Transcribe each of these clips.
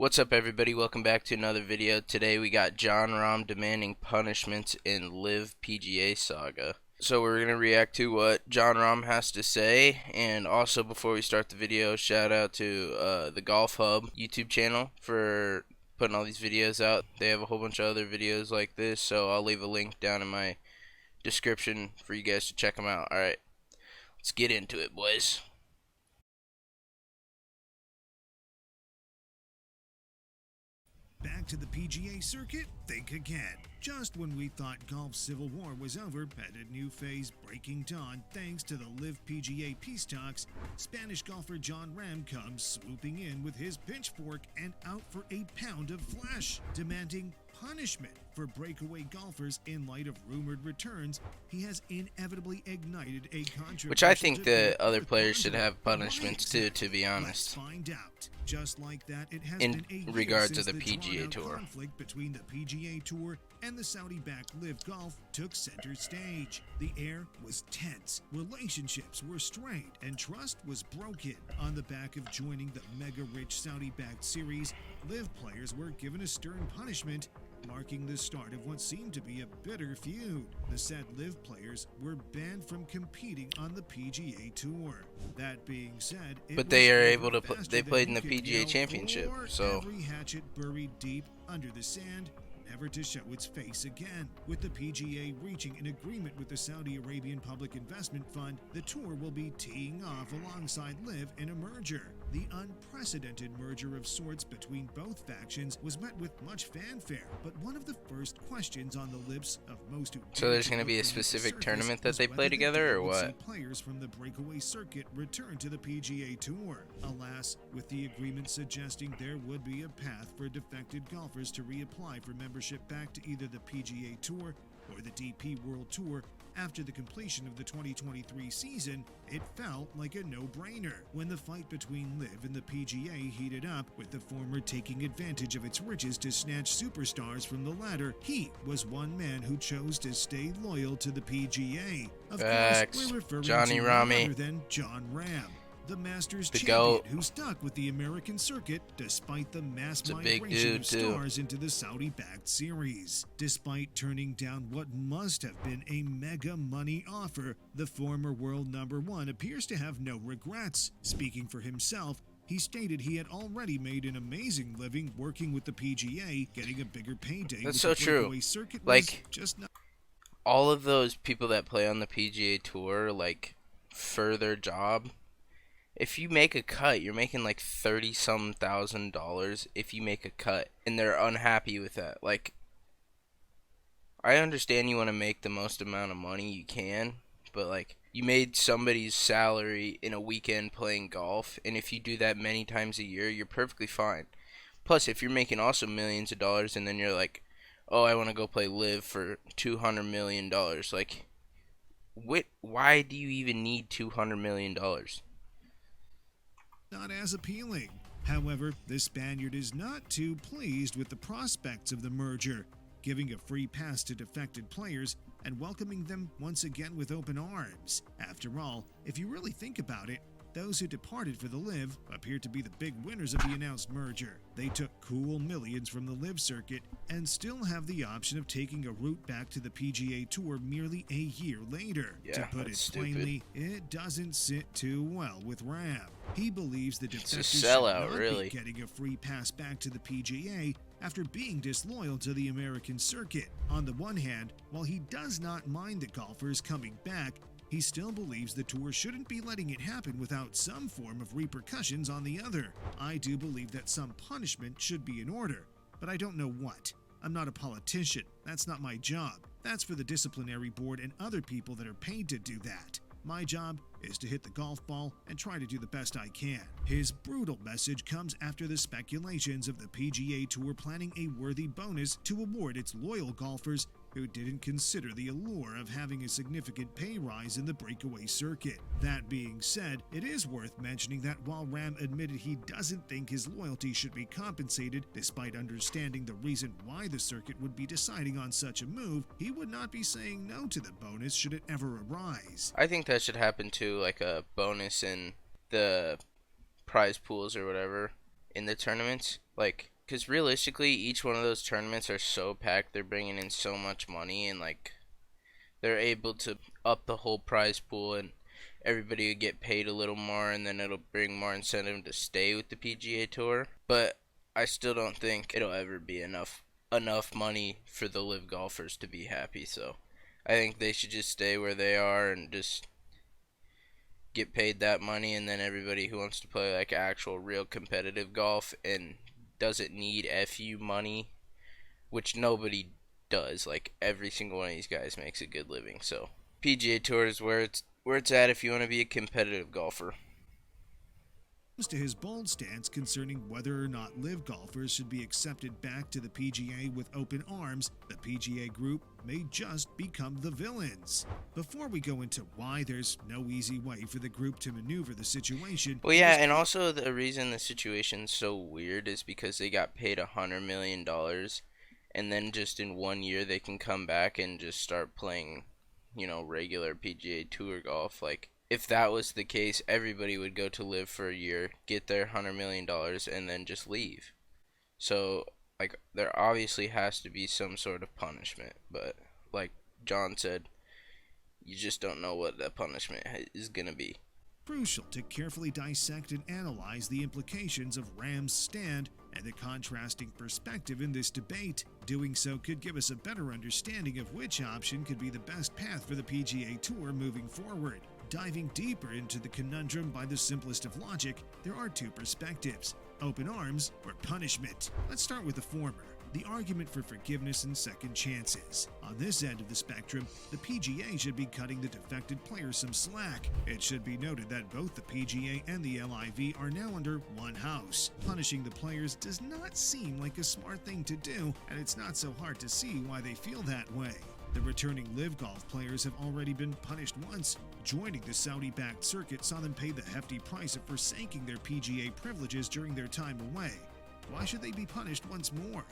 What's up, everybody? Welcome back to another video. Today we got Jon Rahm demanding punishments in LIV PGA Saga. So we're going to react to what Jon Rahm has to say, and also before we start the video, shout out to the Golf Hub YouTube channel for putting all these videos out. They have a whole bunch of other videos like this, so I'll leave a link down in my description for you guys to check them out. Alright, let's get into it, boys. Back to the PGA circuit? Think again. Just when we thought golf's civil war was over, at a new phase breaking dawn thanks to the LIV PGA peace talks, Spanish golfer Jon Rahm comes swooping in with his pitchfork and out for a pound of flesh, demanding punishment for breakaway golfers in light of rumored returns. He has inevitably ignited a controversy. Which I think the other players should have punishments too, to be honest. Let's find out. Just like that, it has in been a year regard to since the PGA Tour. Conflict between the PGA Tour and the Saudi-backed LIV Golf took center stage. The air was tense, relationships were strained, and trust was broken. On the back of joining the mega-rich Saudi-backed series, LIV players were given a stern punishment, marking the start of what seemed to be a bitter feud. The said LIV players were banned from competing on the PGA Tour. That being said, but they are able to they played in the PGA Championship, so every hatchet buried deep under the sand, never to show its face again. With the PGA reaching an agreement with the Saudi Arabian Public Investment Fund, the tour will be teeing off alongside LIV in a merger. The unprecedented merger of sorts between both factions was met with much fanfare, but one of the first questions on the lips of most who so there's going to be a specific tournament that they play together, or what? Players from the breakaway circuit return to the PGA Tour. Alas, with the agreement suggesting there would be a path for defected golfers to reapply for membership back to either the PGA Tour or the DP World Tour after the completion of the 2023 season, it felt like a no-brainer. When the fight between LIV and the PGA heated up, with the former taking advantage of its riches to snatch superstars from the latter, he was one man who chose to stay loyal to the PGA. Of course, we're referring Johnny to Rahm. none other than Jon Rahm, the Masters The champion GOAT. who stuck with the American circuit despite the mass It's a big migration dude, of too. stars into the Saudi-backed series. Despite turning down what must have been a mega money offer, the former world number one appears to have no regrets. Speaking for himself, he stated he had already made an amazing living working with the PGA, getting a bigger payday. That's with so the true. breakaway circuit was Like, just not all of those people that play on the PGA Tour, like, for their job, if you make a cut, you're making like $30-some thousand if you make a cut, and they're unhappy with that. Like, I understand you want to make the most amount of money you can, but like, you made somebody's salary in a weekend playing golf, and if you do that many times a year, you're perfectly fine. Plus, if you're making also millions of dollars, and then you're like, oh, I want to go play LIV for $200 million, like, why do you even need $200 million? not as appealing. However, the Spaniard is not too pleased with the prospects of the merger, giving a free pass to defected players and welcoming them once again with open arms. After all, if you really think about it, those who departed for the LIV appear to be the big winners of the announced merger. They took cool millions from the LIV circuit and still have the option of taking a route back to the PGA Tour merely a year later. Yeah, to put it that's plainly, it doesn't sit too well with Rahm. He believes the It's a defectors should sellout, not really. be getting a free pass back to the PGA after being disloyal to the American circuit. On the one hand, while he does not mind the golfers coming back, he still believes the tour shouldn't be letting it happen without some form of repercussions on the other. I do believe that some punishment should be in order, but I don't know what. I'm not a politician. That's not my job. That's for the disciplinary board and other people that are paid to do that. My job is to hit the golf ball and try to do the best I can. His brutal message comes after the speculations of the PGA Tour planning a worthy bonus to award its loyal golfers who didn't consider the allure of having a significant pay rise in the breakaway circuit. That being said, it is worth mentioning that while Rahm admitted he doesn't think his loyalty should be compensated, despite understanding the reason why the circuit would be deciding on such a move, he would not be saying no to the bonus should it ever arise. I think that should happen too, like a bonus in the prize pools or whatever in the tournaments. Like, because realistically, each one of those tournaments are so packed. They're bringing in so much money, and like they're able to up the whole prize pool, and everybody will get paid a little more, and then it'll bring more incentive to stay with the PGA Tour. But I still don't think it'll ever be enough money for the LIV golfers to be happy. So I think they should just stay where they are and just get paid that money, and then everybody who wants to play like actual real competitive golf and doesn't need FU money, which nobody does. Like every single one of these guys makes a good living. So PGA Tour is where it's at if you want to be a competitive golfer. To his bold stance concerning whether or not LIV golfers should be accepted back to the PGA with open arms, the PGA group may just become the villains. Before we go into why there's no easy way for the group to maneuver the situation... Well, yeah, and also the reason the situation's so weird is because they got paid $100 million, and then just in 1 year they can come back and just start playing, regular PGA Tour golf. Like, if that was the case, everybody would go to LIV for a year, get their $100 million, and then just leave. So, like, there obviously has to be some sort of punishment. But, like John said, you just don't know what that punishment is going to be. Crucial to carefully dissect and analyze the implications of Rahm's stand and the contrasting perspective in this debate. Doing so could give us a better understanding of which option could be the best path for the PGA Tour moving forward. Diving deeper into the conundrum by the simplest of logic, there are two perspectives: open arms or punishment. Let's start with the former, the argument for forgiveness and second chances. On this end of the spectrum, the PGA should be cutting the defected players some slack. It should be noted that both the PGA and the LIV are now under one house. Punishing the players does not seem like a smart thing to do, and it's not so hard to see why they feel that way. The returning LIV golf players have already been punished once. Joining the Saudi-backed circuit saw them pay the hefty price of forsaking their PGA privileges during their time away. Why should they be punished once more?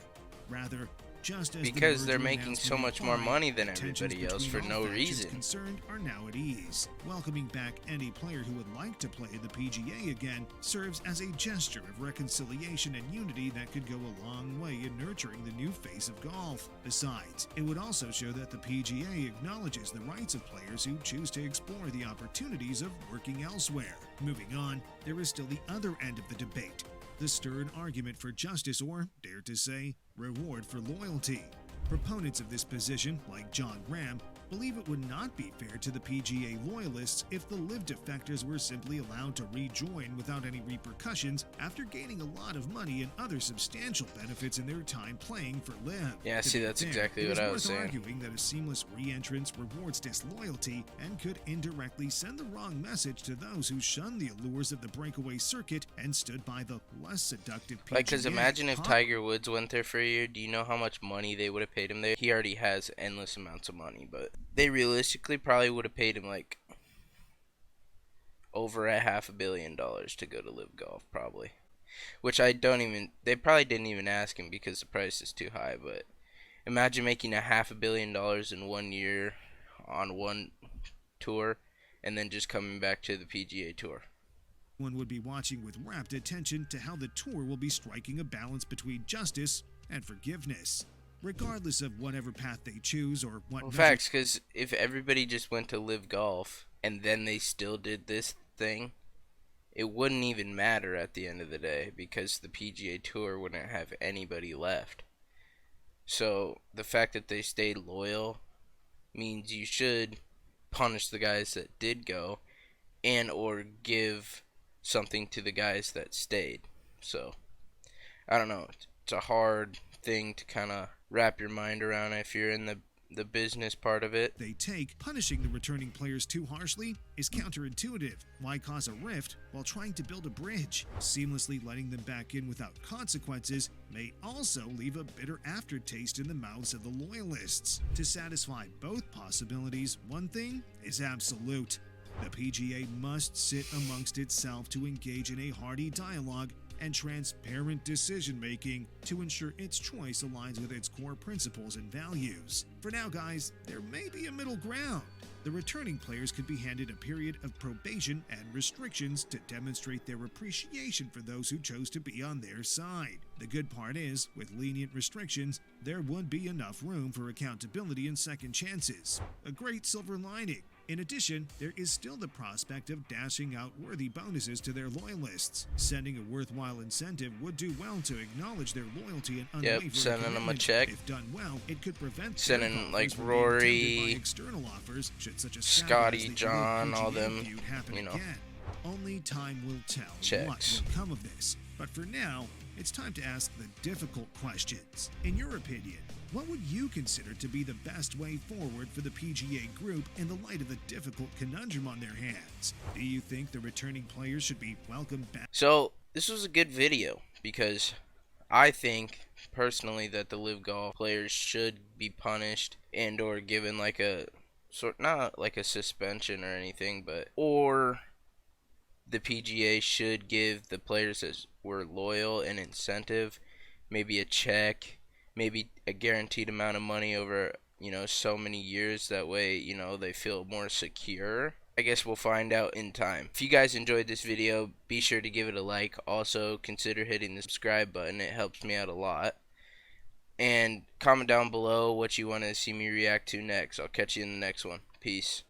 Rather, just as because they're making so much more money than everybody else for no reason. Concerned are now at ease. Welcoming back any player who would like to play the PGA again serves as a gesture of reconciliation and unity that could go a long way in nurturing the new face of golf. Besides, it would also show that the PGA acknowledges the rights of players who choose to explore the opportunities of working elsewhere. Moving on, there is still the other end of the debate: the stern argument for justice, or, dare to say, reward for loyalty. Proponents of this position, like Jon Rahm, believe it would not be fair to the PGA loyalists if the LIV defectors were simply allowed to rejoin without any repercussions after gaining a lot of money and other substantial benefits in their time playing for LIV. Yeah, see, that's exactly what I was saying. Arguing that a seamless re-entrance rewards disloyalty and could indirectly send the wrong message to those who shunned the allures of the breakaway circuit and stood by the less seductive PGA. Like, because imagine if Tiger Woods went there for a year. Do you know how much money they would have paid him there? He already has endless amounts of money, but they realistically probably would have paid him like over $500 million to go to LIV golf, probably. Which they probably didn't even ask him because the price is too high. But imagine making $500 million in 1 year on one tour, and then just coming back to the PGA Tour. One would be watching with rapt attention to how the tour will be striking a balance between justice and forgiveness, regardless of whatever path they choose or what. Well, facts, because if everybody just went to LIV golf and then they still did this thing, it wouldn't even matter at the end of the day because the PGA Tour wouldn't have anybody left. So the fact that they stayed loyal means you should punish the guys that did go and or give something to the guys that stayed. So I don't know, it's a hard thing to kind of wrap your mind around if you're in the business part of it. They take punishing the returning players too harshly is counterintuitive. Why cause a rift while trying to build a bridge? Seamlessly letting them back in without consequences may also leave a bitter aftertaste in the mouths of the loyalists. To satisfy both possibilities, one thing is absolute: the PGA must sit amongst itself to engage in a hearty dialogue and transparent decision making to ensure its choice aligns with its core principles and values. For now, guys, there may be a middle ground. The returning players could be handed a period of probation and restrictions to demonstrate their appreciation for those who chose to be on their side. The good part is, with lenient restrictions, there would be enough room for accountability and second chances. A great silver lining. In addition, there is still the prospect of dashing out worthy bonuses to their loyalists. Sending a worthwhile incentive would do well to acknowledge their loyalty and unwavering sending them a commitment. check. If done well, it could prevent Sending like from being tempted by Rory, external offers should such a Scotty, scandalous John, all PGA them, feud happen you know, again. Only time will tell checks. what will come of this. But for now, it's time to ask the difficult questions. In your opinion, what would you consider to be the best way forward for the PGA Group in the light of the difficult conundrum on their hands? Do you think the returning players should be welcomed back? So this was a good video because I think personally that the LIV Golf players should be punished and or given like a not like a suspension or anything, but or the PGA should give the players that were loyal an incentive, maybe a check, maybe a guaranteed amount of money over, you know, so many years. That way, you know, they feel more secure. I guess we'll find out in time. If you guys enjoyed this video, be sure to give it a like. Also, consider hitting the subscribe button. It helps me out a lot. And comment down below what you want to see me react to next. I'll catch you in the next one. Peace.